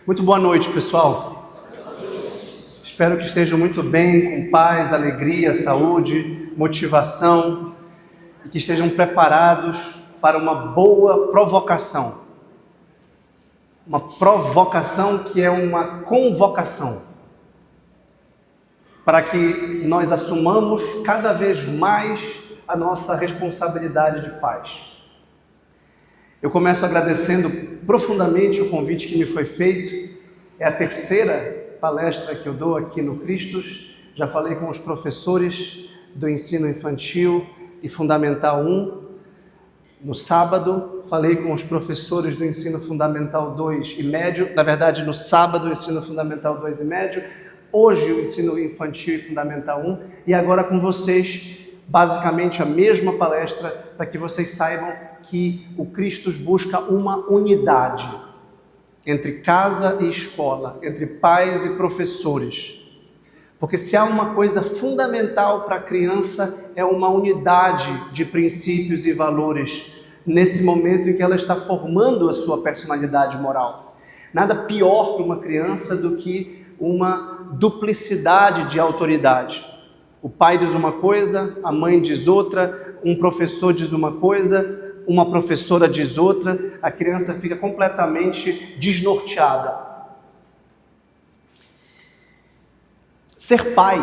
Muito boa noite, pessoal. Espero que estejam muito bem, com paz, alegria, saúde, motivação e que estejam preparados para uma boa provocação. Uma provocação que é uma convocação, para que nós assumamos cada vez mais a nossa responsabilidade de pais. Eu começo agradecendo profundamente o convite que me foi feito. É a terceira palestra que eu dou aqui no Cristos. Já falei com os professores do ensino infantil e fundamental 1. No sábado, falei com os professores do ensino fundamental 2 e médio. Na verdade, no sábado, o ensino fundamental 2 e médio. Hoje, o ensino infantil e fundamental 1. E agora com vocês, basicamente a mesma palestra, para que vocês saibam que o Cristos busca uma unidade entre casa e escola, entre pais e professores. Porque se há uma coisa fundamental para a criança, é uma unidade de princípios e valores nesse momento em que ela está formando a sua personalidade moral. Nada pior para uma criança do que uma duplicidade de autoridade. O pai diz uma coisa, a mãe diz outra, um professor diz uma coisa, uma professora diz outra, a criança fica completamente desnorteada. Ser pai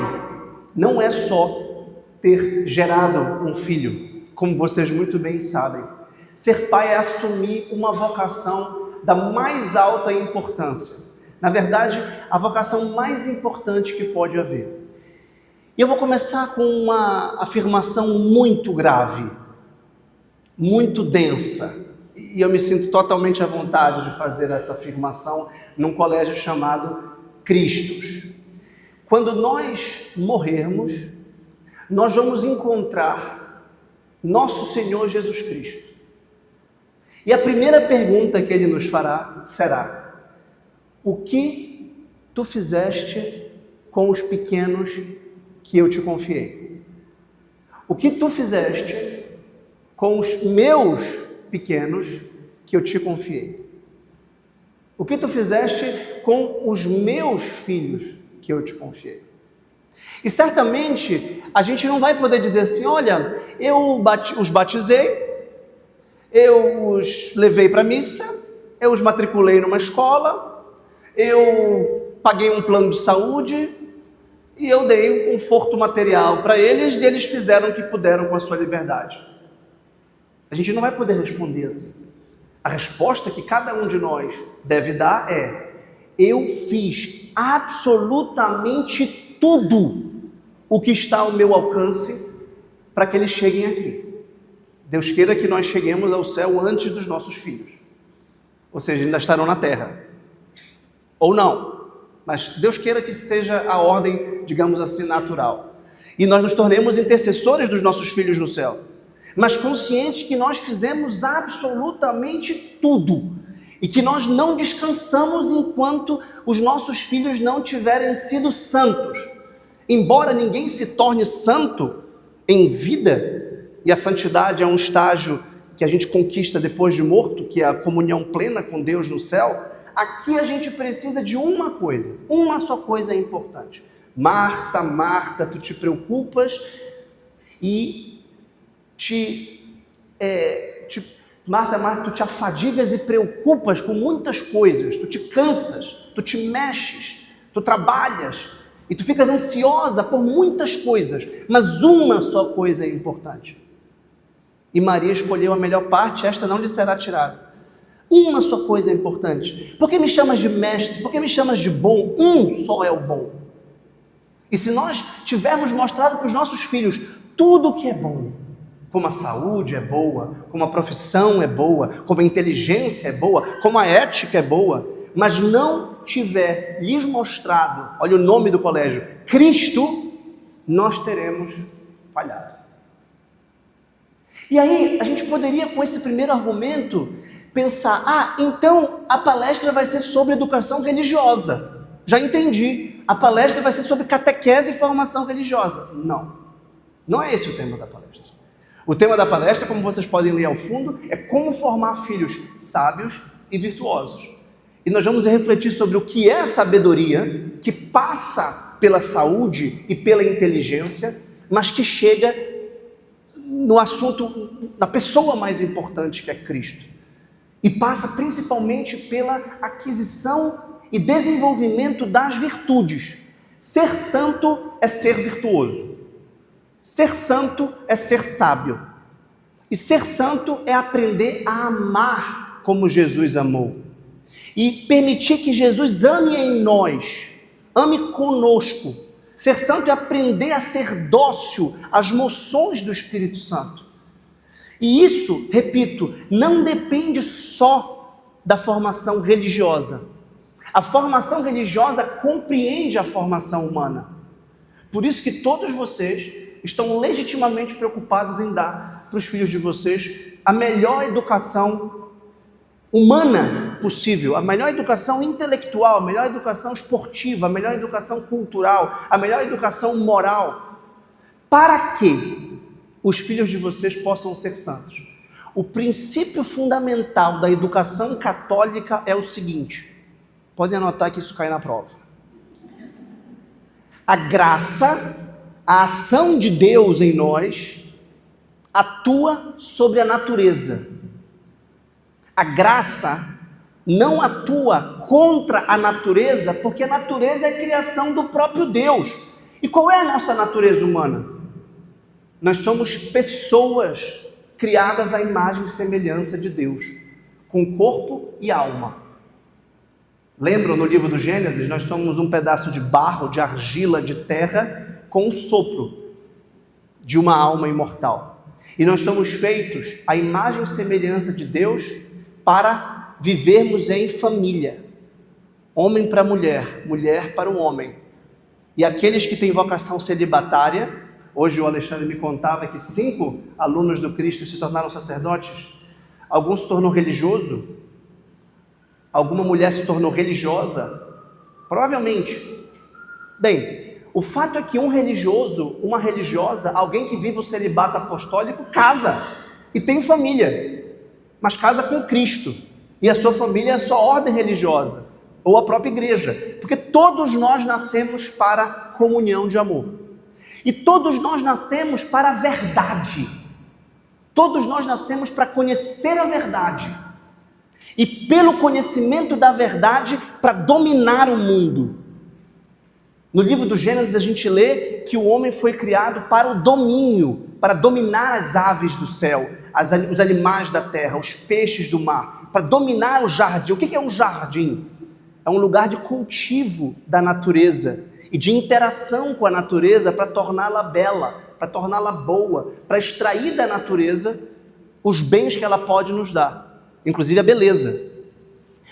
não é só ter gerado um filho, como vocês muito bem sabem. Ser pai é assumir uma vocação da mais alta importância. Na verdade, a vocação mais importante que pode haver. E eu vou começar com uma afirmação muito grave, muito densa. E eu me sinto totalmente à vontade de fazer essa afirmação num colégio chamado Cristos. Quando nós morrermos, nós vamos encontrar nosso Senhor Jesus Cristo. E a primeira pergunta que Ele nos fará será: o que tu fizeste com os pequenos que eu te confiei? O que tu fizeste com os meus pequenos que eu te confiei? O que tu fizeste com os meus filhos que eu te confiei? E certamente a gente não vai poder dizer assim: olha, eu os batizei, eu os levei para a missa, eu os matriculei numa escola, eu paguei um plano de saúde e eu dei um conforto material para eles e eles fizeram o que puderam com a sua liberdade. A gente não vai poder responder assim. A resposta que cada um de nós deve dar é: eu fiz absolutamente tudo o que está ao meu alcance para que eles cheguem aqui. Deus queira que nós cheguemos ao céu antes dos nossos filhos. Ou seja, ainda estarão na terra. Ou não. Mas Deus queira que seja a ordem, digamos assim, natural. E nós nos tornemos intercessores dos nossos filhos no céu. Mas conscientes que nós fizemos absolutamente tudo. E que nós não descansamos enquanto os nossos filhos não tiverem sido santos. Embora ninguém se torne santo em vida, e a santidade é um estágio que a gente conquista depois de morto, que é a comunhão plena com Deus no céu, aqui a gente precisa de uma coisa, uma só coisa é importante. Marta, Marta, tu te preocupas e Marta, Marta, tu te afadigas e preocupas com muitas coisas, tu te cansas, tu te mexes, tu trabalhas e tu ficas ansiosa por muitas coisas, mas uma só coisa é importante. E Maria escolheu a melhor parte, esta não lhe será tirada. Uma só coisa é importante. Por que me chamas de mestre? Por que me chamas de bom? Um só é o bom. E se nós tivermos mostrado para os nossos filhos tudo o que é bom, como a saúde é boa, como a profissão é boa, como a inteligência é boa, como a ética é boa, mas não tiver lhes mostrado, olha o nome do colégio, Cristo, nós teremos falhado. E aí a gente poderia, com esse primeiro argumento, pensar: então a palestra vai ser sobre educação religiosa. Já entendi, a palestra vai ser sobre catequese e formação religiosa. Não é esse o tema da palestra. O tema da palestra, como vocês podem ler ao fundo, é como formar filhos sábios e virtuosos. E nós vamos refletir sobre o que é a sabedoria, que passa pela saúde e pela inteligência, mas que chega no assunto, na pessoa mais importante, que é Cristo. E passa principalmente pela aquisição e desenvolvimento das virtudes. Ser santo é ser virtuoso. Ser santo é ser sábio. E ser santo é aprender a amar como Jesus amou. E permitir que Jesus ame em nós, ame conosco. Ser santo é aprender a ser dócil às moções do Espírito Santo. E isso, repito, não depende só da formação religiosa. A formação religiosa compreende a formação humana. Por isso que todos vocês estão legitimamente preocupados em dar para os filhos de vocês a melhor educação humana possível, a melhor educação intelectual, a melhor educação esportiva, a melhor educação cultural, a melhor educação moral, para que os filhos de vocês possam ser santos. O princípio fundamental da educação católica é o seguinte, podem anotar que isso cai na prova. A graça, a ação de Deus em nós, atua sobre a natureza. A graça não atua contra a natureza, porque a natureza é a criação do próprio Deus. E qual é a nossa natureza humana? Nós somos pessoas criadas à imagem e semelhança de Deus, com corpo e alma. Lembram no livro do Gênesis? Nós somos um pedaço de barro, de argila, de terra, com o sopro de uma alma imortal. E nós somos feitos à imagem e semelhança de Deus para vivermos em família. Homem para mulher, mulher para o homem. E aqueles que têm vocação celibatária, hoje o Alexandre me contava que 5 alunos do Cristo se tornaram sacerdotes. Alguns se tornou religioso, alguma mulher se tornou religiosa, provavelmente. Bem, o fato é que um religioso, uma religiosa, alguém que vive o celibato apostólico, casa e tem família, mas casa com Cristo, e a sua família é a sua ordem religiosa, ou a própria igreja, porque todos nós nascemos para comunhão de amor, e todos nós nascemos para a verdade, todos nós nascemos para conhecer a verdade, e pelo conhecimento da verdade, para dominar o mundo. No livro do Gênesis a gente lê que o homem foi criado para o domínio, para dominar as aves do céu, os animais da terra, os peixes do mar, para dominar o jardim. O que é um jardim? É um lugar de cultivo da natureza e de interação com a natureza para torná-la bela, para torná-la boa, para extrair da natureza os bens que ela pode nos dar, inclusive a beleza.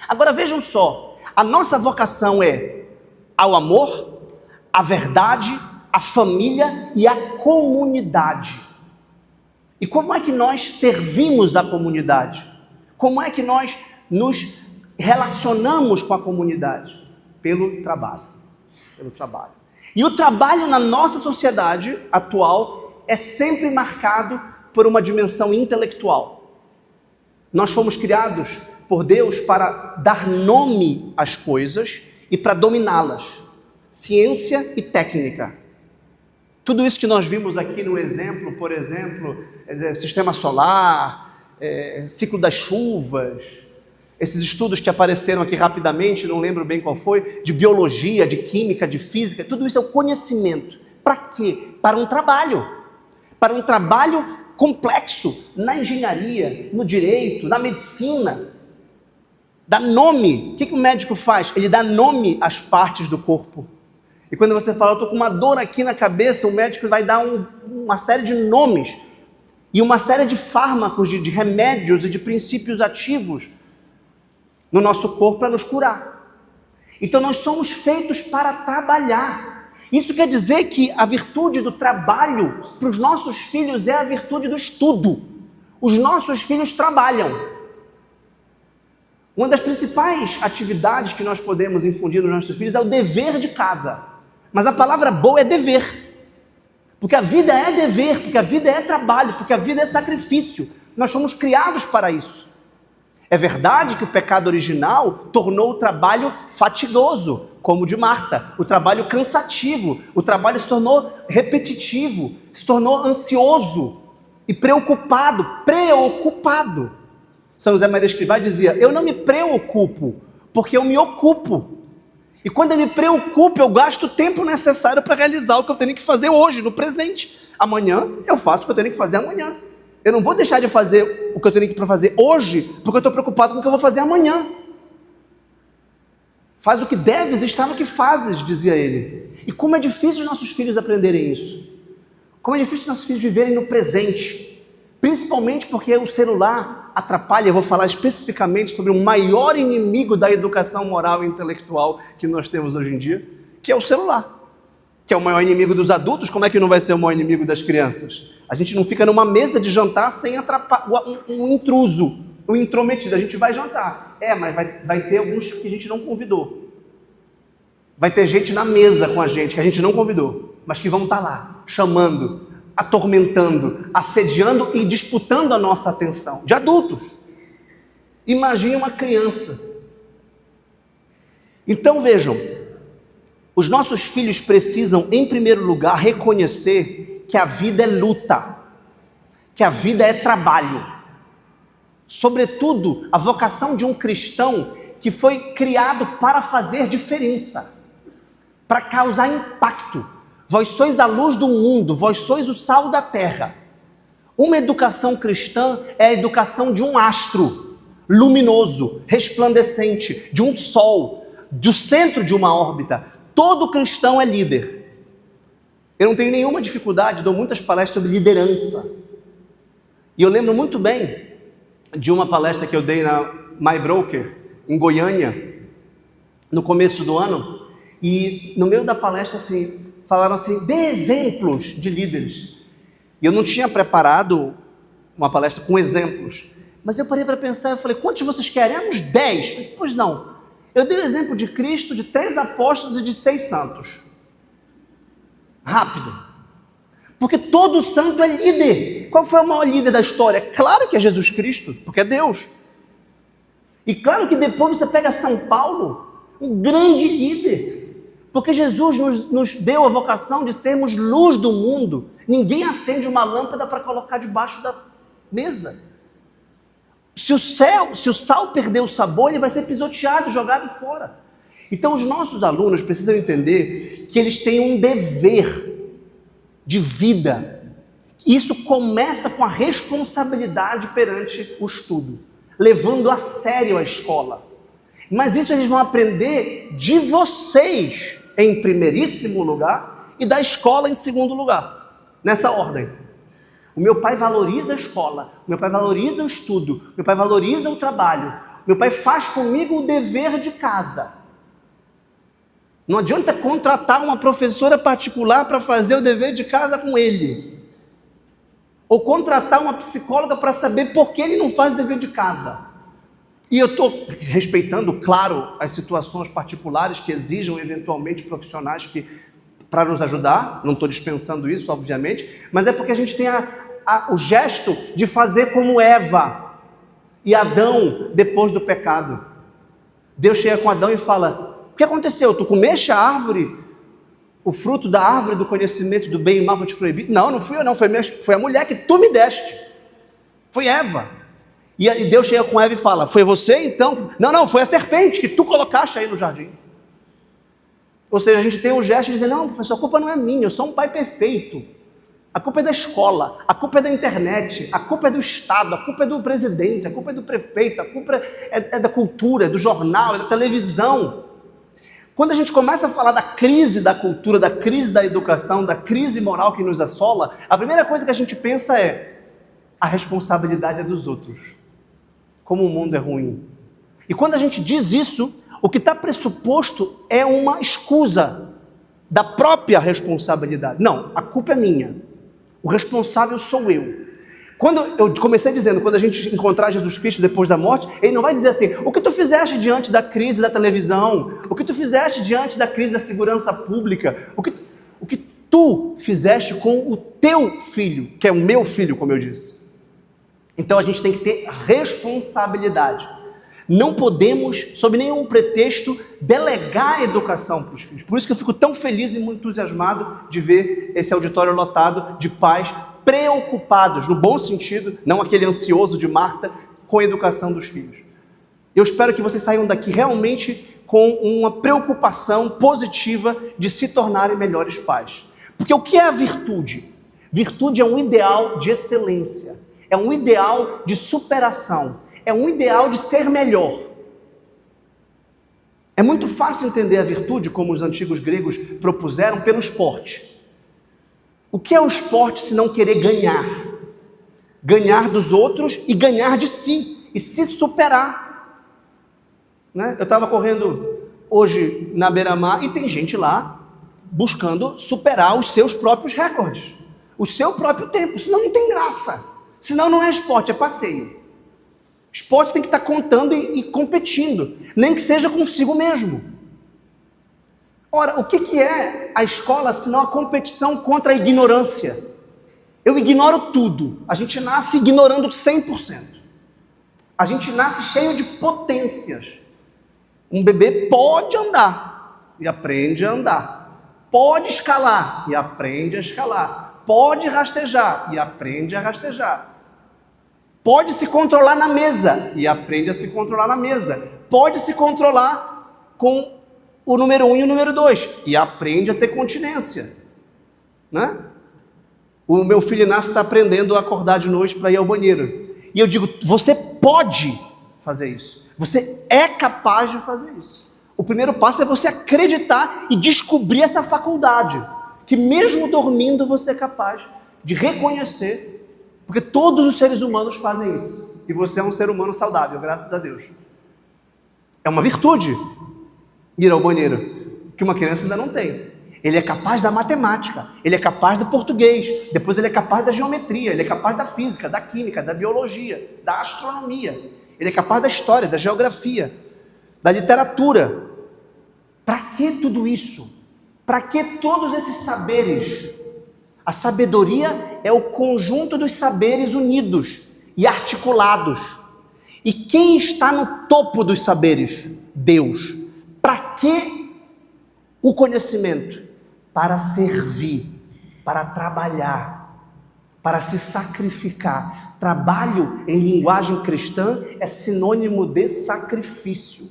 Agora vejam só, a nossa vocação é ao amor, a verdade, a família e a comunidade. E como é que nós servimos a comunidade? Como é que nós nos relacionamos com a comunidade? Pelo trabalho. Pelo trabalho. E o trabalho na nossa sociedade atual é sempre marcado por uma dimensão intelectual. Nós fomos criados por Deus para dar nome às coisas e para dominá-las. Ciência e técnica. Tudo isso que nós vimos aqui no exemplo, por exemplo, sistema solar, ciclo das chuvas, esses estudos que apareceram aqui rapidamente, não lembro bem qual foi, de biologia, de química, de física, tudo isso é o conhecimento. Para quê? Para um trabalho complexo na engenharia, no direito, na medicina. Dá nome. O que o médico faz? Ele dá nome às partes do corpo. E quando você fala, eu estou com uma dor aqui na cabeça, o médico vai dar uma série de nomes e uma série de fármacos, de remédios e de princípios ativos no nosso corpo para nos curar. Então nós somos feitos para trabalhar. Isso quer dizer que a virtude do trabalho para os nossos filhos é a virtude do estudo. Os nossos filhos trabalham. Uma das principais atividades que nós podemos infundir nos nossos filhos é o dever de casa. Mas a palavra boa é dever. Porque a vida é dever, porque a vida é trabalho, porque a vida é sacrifício. Nós somos criados para isso. É verdade que o pecado original tornou o trabalho fatigoso, como o de Marta, o trabalho cansativo, o trabalho se tornou repetitivo, se tornou ansioso e preocupado. São José Maria Escrivá dizia: eu não me preocupo, porque eu me ocupo. E quando eu me preocupo, eu gasto o tempo necessário para realizar o que eu tenho que fazer hoje, no presente. Amanhã eu faço o que eu tenho que fazer amanhã. Eu não vou deixar de fazer o que eu tenho que fazer hoje, porque eu estou preocupado com o que eu vou fazer amanhã. Faz o que deves, está no que fazes, dizia ele. E como é difícil nossos filhos aprenderem isso. Como é difícil nossos filhos viverem no presente. Principalmente porque o celular atrapalha. Eu vou falar especificamente sobre o maior inimigo da educação moral e intelectual que nós temos hoje em dia, que é o celular. Que é o maior inimigo dos adultos. Como é que não vai ser o maior inimigo das crianças? A gente não fica numa mesa de jantar sem atrapalhar um intruso, um intrometido. A gente vai jantar. Mas vai ter alguns que a gente não convidou. Vai ter gente na mesa com a gente que a gente não convidou, mas que vão estar lá, chamando, atormentando, assediando e disputando a nossa atenção. De adultos. Imagine uma criança. Então vejam, os nossos filhos precisam, em primeiro lugar, reconhecer que a vida é luta, que a vida é trabalho. Sobretudo, a vocação de um cristão que foi criado para fazer diferença, para causar impacto. Vós sois a luz do mundo, vós sois o sal da terra. Uma educação cristã é a educação de um astro luminoso, resplandecente, de um sol, do centro de uma órbita. Todo cristão é líder. Eu não tenho nenhuma dificuldade, dou muitas palestras sobre liderança. E eu lembro muito bem de uma palestra que eu dei na My Broker, em Goiânia, no começo do ano, e no meio da palestra, assim, falaram assim: dê exemplos de líderes. E eu não tinha preparado uma palestra com exemplos, mas eu parei para pensar, eu falei: quantos vocês querem? Uns 10. Eu falei: pois não. Eu dei o exemplo de Cristo, de 3 apóstolos e de 6 santos. Rápido. Porque todo santo é líder. Qual foi o maior líder da história? Claro que é Jesus Cristo, porque é Deus. E claro que depois você pega São Paulo, um grande líder. Porque Jesus nos deu a vocação de sermos luz do mundo. Ninguém acende uma lâmpada para colocar debaixo da mesa. Se o sal perder o sabor, ele vai ser pisoteado, jogado fora. Então os nossos alunos precisam entender que eles têm um dever de vida. Isso começa com a responsabilidade perante o estudo, levando a sério a escola. Mas isso eles vão aprender de vocês em primeiríssimo lugar e da escola em segundo lugar, nessa ordem. O meu pai valoriza a escola, o meu pai valoriza o estudo, o meu pai valoriza o trabalho, o meu pai faz comigo o dever de casa. Não adianta contratar uma professora particular para fazer o dever de casa com ele. Ou contratar uma psicóloga para saber por que ele não faz o dever de casa. E eu estou respeitando, claro, as situações particulares que exijam eventualmente profissionais para nos ajudar. Não estou dispensando isso, obviamente, mas é porque a gente tem o gesto de fazer como Eva e Adão depois do pecado. Deus chega com Adão e fala: o que aconteceu? Tu comeste a árvore, o fruto da árvore do conhecimento do bem e mal que eu te proibi? Não, não fui eu não, foi a mulher que tu me deste. Foi Eva. E Deus chega com Eva e fala: foi você então? Não, foi a serpente que tu colocaste aí no jardim. Ou seja, a gente tem o gesto de dizer: não, professor, a culpa não é minha, eu sou um pai perfeito. A culpa é da escola, a culpa é da internet, a culpa é do Estado, a culpa é do presidente, a culpa é do prefeito, a culpa é da cultura, é do jornal, é da televisão. Quando a gente começa a falar da crise da cultura, da crise da educação, da crise moral que nos assola, a primeira coisa que a gente pensa é: a responsabilidade é dos outros. Como o mundo é ruim. E quando a gente diz isso, o que está pressuposto é uma escusa da própria responsabilidade. Não, a culpa é minha. O responsável sou eu. Quando eu comecei dizendo, quando a gente encontrar Jesus Cristo depois da morte, ele não vai dizer assim: o que tu fizeste diante da crise da televisão? O que tu fizeste diante da crise da segurança pública? O que tu fizeste com o teu filho, que é o meu filho, como eu disse. Então a gente tem que ter responsabilidade. Não podemos, sob nenhum pretexto, delegar a educação para os filhos. Por isso que eu fico tão feliz e muito entusiasmado de ver esse auditório lotado de pais preocupados, no bom sentido, não aquele ansioso de Marta, com a educação dos filhos. Eu espero que vocês saiam daqui realmente com uma preocupação positiva de se tornarem melhores pais. Porque o que é a virtude? Virtude é um ideal de excelência, é um ideal de superação, é um ideal de ser melhor. É muito fácil entender a virtude, como os antigos gregos propuseram, pelo esporte. O que é o esporte se não querer ganhar? Ganhar dos outros e ganhar de si, e se superar. Né? Eu estava correndo hoje na beira-mar e tem gente lá buscando superar os seus próprios recordes, o seu próprio tempo, senão não tem graça, senão não é esporte, é passeio. Esporte tem que estar contando e competindo, nem que seja consigo mesmo. Ora, o que é a escola senão a competição contra a ignorância? Eu ignoro tudo, a gente nasce ignorando 100%. A gente nasce cheio de potências. Um bebê pode andar e aprende a andar. Pode escalar e aprende a escalar. Pode rastejar e aprende a rastejar. Pode se controlar na mesa e aprende a se controlar na mesa. Pode se controlar com o número 1 e o número 2 e aprende a ter continência. Né? O meu filho Inácio está aprendendo a acordar de noite para ir ao banheiro. E eu digo, você pode fazer isso. Você é capaz de fazer isso. O primeiro passo é você acreditar e descobrir essa faculdade. Que mesmo dormindo você é capaz de reconhecer. Porque todos os seres humanos fazem isso. E você é um ser humano saudável, graças a Deus. É uma virtude ir ao banheiro, que uma criança ainda não tem. Ele é capaz da matemática, ele é capaz do português, depois ele é capaz da geometria, ele é capaz da física, da química, da biologia, da astronomia. Ele é capaz da história, da geografia, da literatura. Para que tudo isso? Para que todos esses saberes? A sabedoria é o conjunto dos saberes unidos e articulados. E quem está no topo dos saberes? Deus. Para que o conhecimento? Para servir, para trabalhar, para se sacrificar. Trabalho, em linguagem cristã, é sinônimo de sacrifício.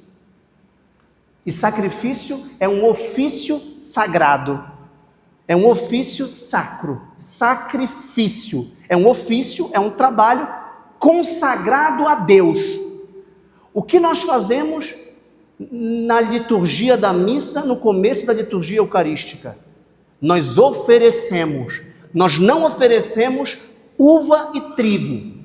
E sacrifício é um ofício sagrado. É um ofício sacro. Sacrifício. É um ofício, é um trabalho consagrado a Deus. O que nós fazemos na liturgia da missa, no começo da liturgia eucarística? Nós oferecemos. Nós não oferecemos uva e trigo.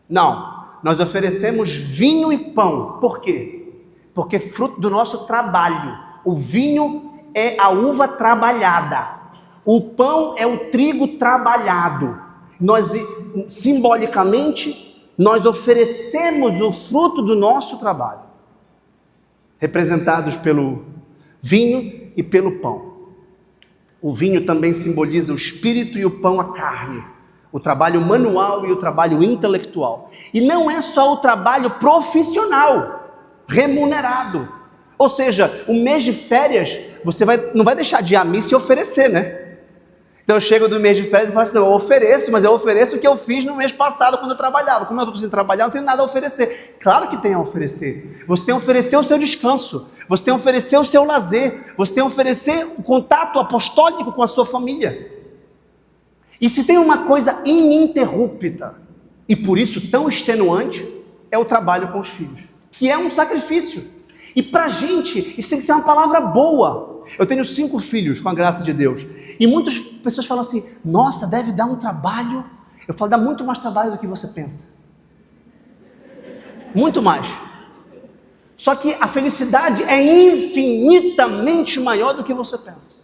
Não. Nós oferecemos vinho e pão. Por quê? Porque é fruto do nosso trabalho. O vinho é a uva trabalhada. O pão é o trigo trabalhado. Nós, simbolicamente, nós oferecemos o fruto do nosso trabalho, representados pelo vinho e pelo pão. O vinho também simboliza o espírito e o pão a carne, o trabalho manual e o trabalho intelectual. E não é só o trabalho profissional, remunerado. Ou seja, o mês de férias, você não vai deixar de ir à missa e oferecer, né? Então eu chego do mês de férias e falo assim, não, eu ofereço, mas eu ofereço o que eu fiz no mês passado, quando eu trabalhava. Como eu estou sem trabalhar, não tenho nada a oferecer. Claro que tem a oferecer. Você tem a oferecer o seu descanso, você tem a oferecer o seu lazer, você tem a oferecer o contato apostólico com a sua família. E se tem uma coisa ininterrupta, e por isso tão extenuante, é o trabalho com os filhos, que é um sacrifício. E pra gente, isso tem que ser uma palavra boa. Eu tenho 5 filhos, com a graça de Deus. E muitas pessoas falam assim, nossa, deve dar um trabalho. Eu falo, dá muito mais trabalho do que você pensa. Muito mais. Só que a felicidade é infinitamente maior do que você pensa.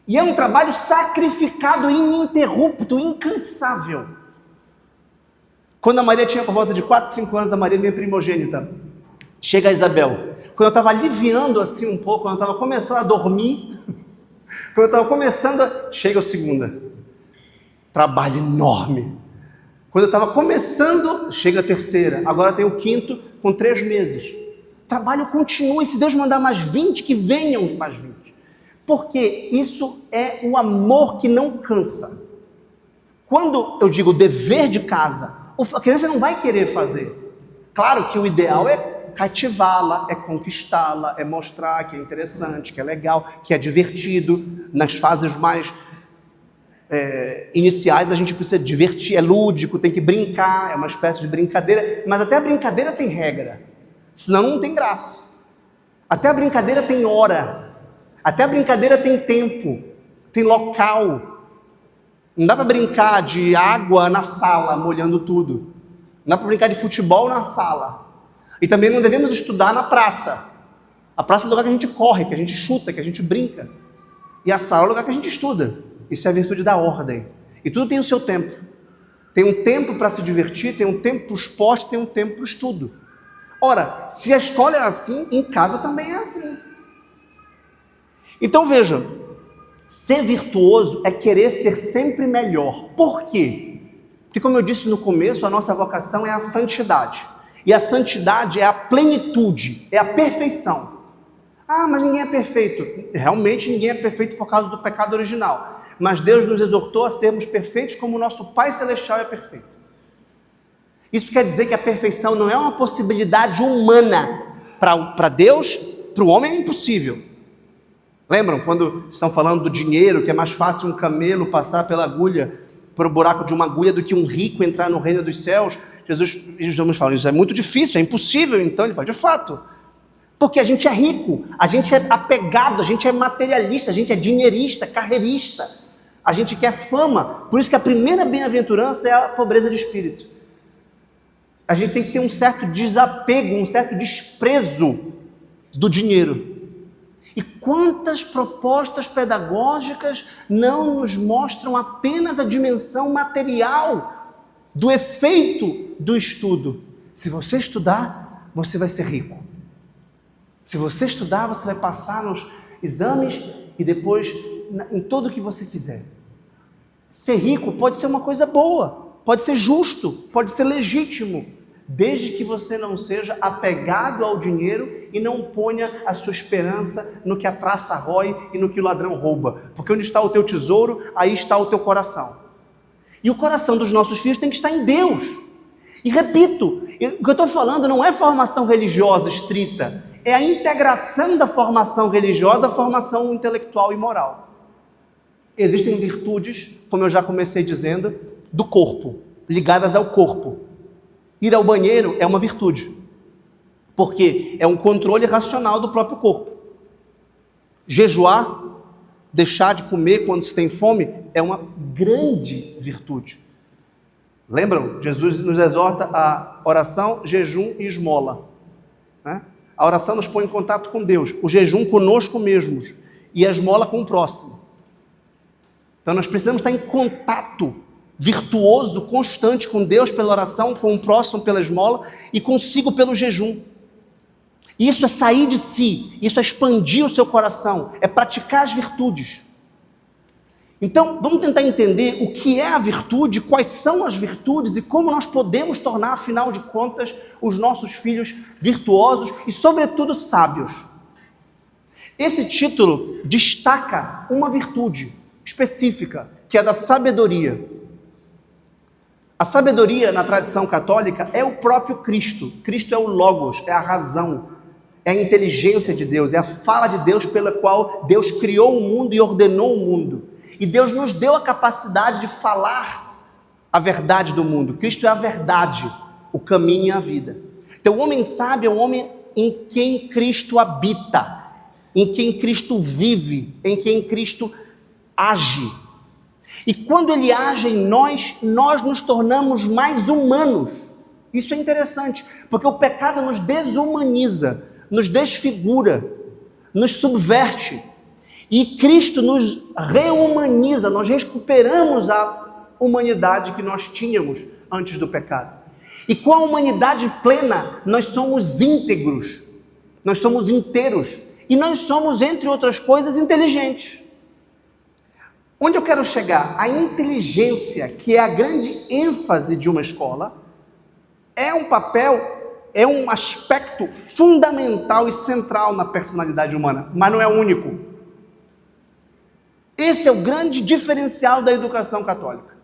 E é um trabalho sacrificado, ininterrupto, incansável. Quando a Maria tinha por volta de 4, 5 anos, a Maria, minha primogênita, chega a Isabel. Quando eu estava aliviando assim um pouco, quando eu estava começando a dormir, quando eu estava começando chega a segunda. Trabalho enorme. Quando eu estava começando, chega a terceira. Agora tem o quinto, com 3 meses. O trabalho continua, e se Deus mandar mais 20, que venham mais 20. Porque isso é o amor que não cansa. Quando eu digo dever de casa, a criança não vai querer fazer. Claro que o ideal é cativá-la, é conquistá-la, é mostrar que é interessante, que é legal, que é divertido. Nas fases mais iniciais a gente precisa divertir, é lúdico, tem que brincar, é uma espécie de brincadeira, mas até a brincadeira tem regra, senão não tem graça. Até a brincadeira tem hora, até a brincadeira tem tempo, tem local. Não dá para brincar de água na sala, molhando tudo. Não dá para brincar de futebol na sala. E também não devemos estudar na praça. A praça é o lugar que a gente corre, que a gente chuta, que a gente brinca. E a sala é o lugar que a gente estuda. Isso é a virtude da ordem. E tudo tem o seu tempo. Tem um tempo para se divertir, tem um tempo para o esporte, tem um tempo para o estudo. Ora, se a escola é assim, em casa também é assim. Então veja, ser virtuoso é querer ser sempre melhor. Por quê? Porque, como eu disse no começo, a nossa vocação é a santidade. E a santidade é a plenitude, é a perfeição. Ah, mas ninguém é perfeito. Realmente ninguém é perfeito por causa do pecado original. Mas Deus nos exortou a sermos perfeitos como o nosso Pai Celestial é perfeito. Isso quer dizer que a perfeição não é uma possibilidade humana. Para Deus, para o homem é impossível. Lembram quando estão falando do dinheiro, que é mais fácil um camelo passar pela agulha, por um buraco de uma agulha, do que um rico entrar no reino dos céus? Jesus fala, isso é muito difícil, é impossível. Então ele fala, de fato, porque a gente é rico, a gente é apegado, a gente é materialista, a gente é dinheirista, carreirista, a gente quer fama. Por isso que a primeira bem-aventurança é a pobreza de espírito. A gente tem que ter um certo desapego, um certo desprezo do dinheiro. E quantas propostas pedagógicas não nos mostram apenas a dimensão material do efeito do estudo? Se você estudar, você vai ser rico. Se você estudar, você vai passar nos exames e depois em tudo o que você quiser. Ser rico pode ser uma coisa boa, pode ser justo, pode ser legítimo, desde que você não seja apegado ao dinheiro e não ponha a sua esperança no que a traça rói e no que o ladrão rouba. Porque onde está o teu tesouro, aí está o teu coração. E o coração dos nossos filhos tem que estar em Deus. E repito, o que eu estou falando não é formação religiosa estrita, é a integração da formação religiosa à formação intelectual e moral. Existem virtudes, como eu já comecei dizendo, do corpo, ligadas ao corpo. Ir ao banheiro é uma virtude, porque é um controle racional do próprio corpo. Jejuar, deixar de comer quando se tem fome, é uma grande virtude. Lembram? Jesus nos exorta a oração, jejum e esmola. Né? A oração nos põe em contato com Deus, o jejum conosco mesmos e a esmola com o próximo. Então nós precisamos estar em contato virtuoso, constante com Deus pela oração, com o próximo pela esmola e consigo pelo jejum. Isso é sair de si, isso é expandir o seu coração, é praticar as virtudes. Então, vamos tentar entender o que é a virtude, quais são as virtudes e como nós podemos tornar, afinal de contas, os nossos filhos virtuosos e, sobretudo, sábios. Esse título destaca uma virtude específica, que é a da sabedoria. A sabedoria, na tradição católica, é o próprio Cristo. Cristo é o Logos, é a razão, é a inteligência de Deus, é a fala de Deus pela qual Deus criou o mundo e ordenou o mundo. E Deus nos deu a capacidade de falar a verdade do mundo. Cristo é a verdade, o caminho e a vida. Então o homem sábio é um homem em quem Cristo habita, em quem Cristo vive, em quem Cristo age. E quando ele age em nós, nós nos tornamos mais humanos. Isso é interessante, porque o pecado nos desumaniza, nos desfigura, nos subverte. E Cristo nos reumaniza, nós recuperamos a humanidade que nós tínhamos antes do pecado. E com a humanidade plena, nós somos íntegros, nós somos inteiros, e nós somos, entre outras coisas, inteligentes. Onde eu quero chegar? A inteligência, que é a grande ênfase de uma escola, é um papel é um aspecto fundamental e central na personalidade humana, mas não é o único. Esse é o grande diferencial da educação católica.